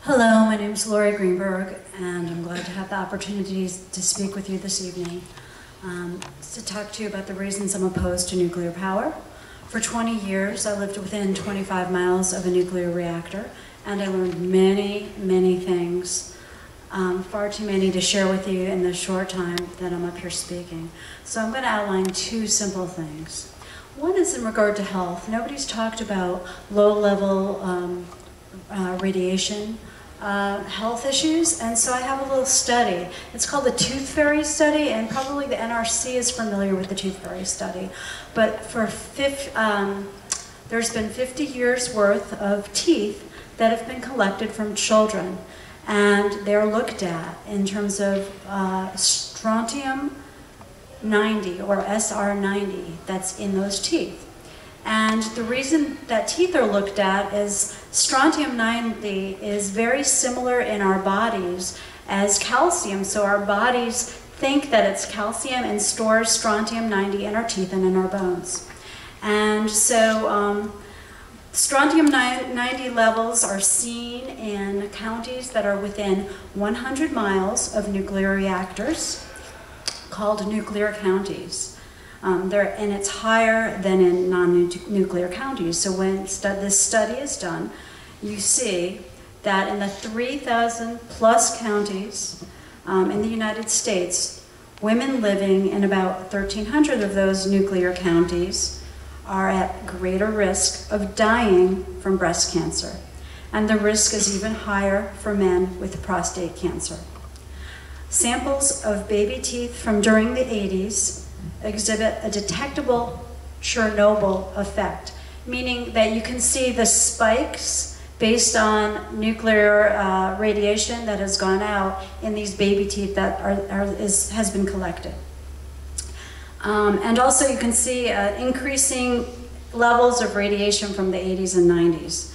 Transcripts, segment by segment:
Hello, my name is Greenberg, and I'm glad to have the opportunity to speak with you this evening to talk to you about the reasons I'm opposed to nuclear power. For 20 years, I lived within 25 miles of a nuclear reactor, and I learned many, many things, far too many to share with you in the short time that I'm up here speaking. So I'm going to outline two simple things. One is in regard to health. Nobody's talked about low-level radiation health issues, and so I have a little study. It's called the Tooth Fairy Study, and probably the NRC is familiar with the Tooth Fairy Study. But for there's been 50 years worth of teeth that have been collected from children, and they're looked at in terms of strontium 90 or SR90 that's in those teeth. And the reason that teeth are looked at is strontium 90 is very similar in our bodies as calcium. So our bodies think that it's calcium and stores strontium 90 in our teeth and in our bones. And so strontium 90 levels are seen in counties that are within 100 miles of nuclear reactors, called nuclear counties. And it's higher than in non-nuclear counties. So when this study is done, you see that in the 3,000 plus counties in the United States, women living in about 1,300 of those nuclear counties are at greater risk of dying from breast cancer. And the risk is even higher for men with prostate cancer. Samples of baby teeth from during the 80s exhibit a detectable Chernobyl effect, meaning that you can see the spikes based on nuclear radiation that has gone out in these baby teeth that has been collected. And also you can see increasing levels of radiation from the 80s and 90s.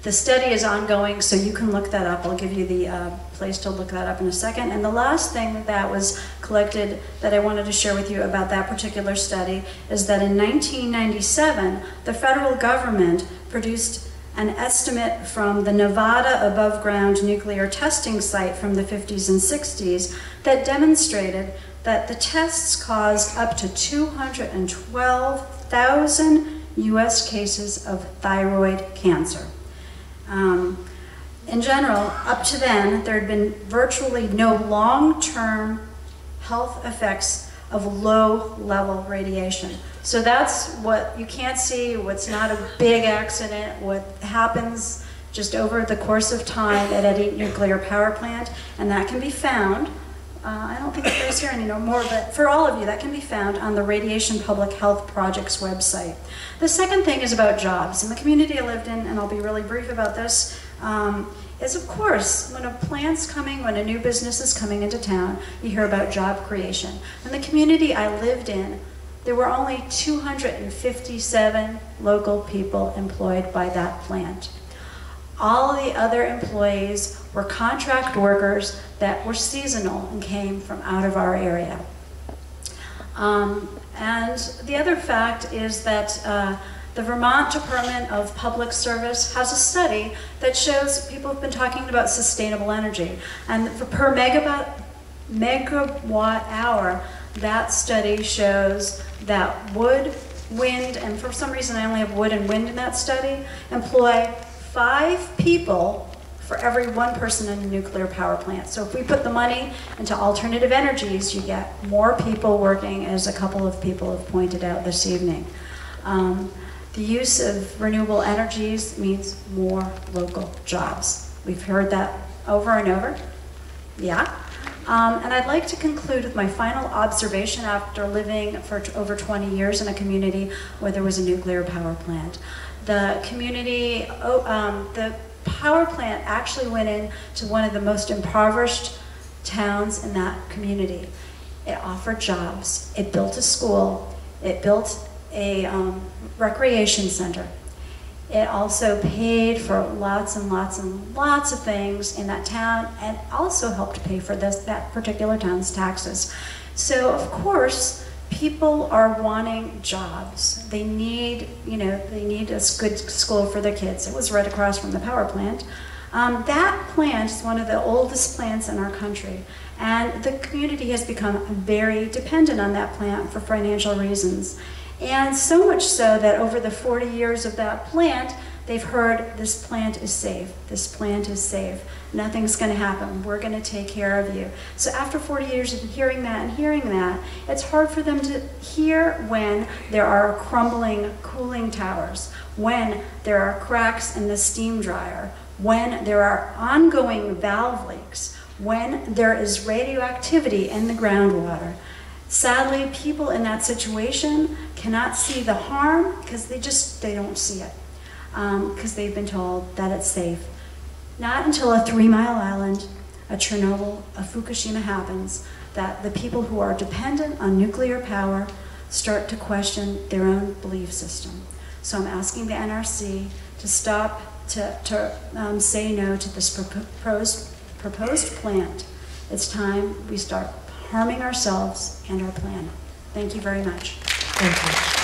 The study is ongoing, so you can look that up. I'll give you the place to look that up in a second. And the last thing that was collected that I wanted to share with you about that particular study is that in 1997, the federal government produced an estimate from the Nevada above-ground nuclear testing site from the 50s and 60s that demonstrated that the tests caused up to 212,000 US cases of thyroid cancer. In general, up to then, there had been virtually no long-term health effects of low-level radiation. So that's what you can't see, what's not a big accident, what happens just over the course of time at any nuclear power plant, and that can be found. I don't think it's here anymore, but for all of you, that can be found on the Radiation Public Health Project's website. The second thing is about jobs. In the community I lived in, and I'll be really brief about this, is of course, when a plant's coming, when a new business is coming into town, you hear about job creation. In the community I lived in, there were only 257 local people employed by that plant. All of the other employees were contract workers that were seasonal and came from out of our area. And the other fact is that the Vermont Department of Public Service has a study that shows people have been talking about sustainable energy. And per megawatt hour, that study shows that wood, wind, and for some reason I only have wood and wind in that study, employ 5 people for every 1 person in a nuclear power plant. So if we put the money into alternative energies, you get more people working, as a couple of people have pointed out this evening. The use of renewable energies means more local jobs. We've heard that over and over. Yeah. And I'd like to conclude with my final observation after living for over 20 years in a community where there was a nuclear power plant. The community, the power plant actually went into one of the most impoverished towns in that community. It offered jobs. It built a school. It built a recreation center. It also paid for lots and lots and lots of things in that town, and also helped pay for that particular town's taxes. So of course, people are wanting jobs. They need, they need a good school for their kids. It was right across from the power plant. That plant is one of the oldest plants in our country, and the community has become very dependent on that plant for financial reasons. And so much so that over the 40 years of that plant, they've heard, this plant is safe, this plant is safe, nothing's going to happen, we're going to take care of you. So after 40 years of hearing that, it's hard for them to hear when there are crumbling cooling towers, when there are cracks in the steam dryer, when there are ongoing valve leaks, when there is radioactivity in the groundwater. Sadly, people in that situation cannot see the harm because they don't see it, because they've been told that it's safe. Not until a 3-mile island, a Chernobyl, a Fukushima happens, that the people who are dependent on nuclear power start to question their own belief system. So I'm asking the NRC to stop, to say no to this proposed plant. It's time we start harming ourselves and our planet. Thank you very much. Thank you.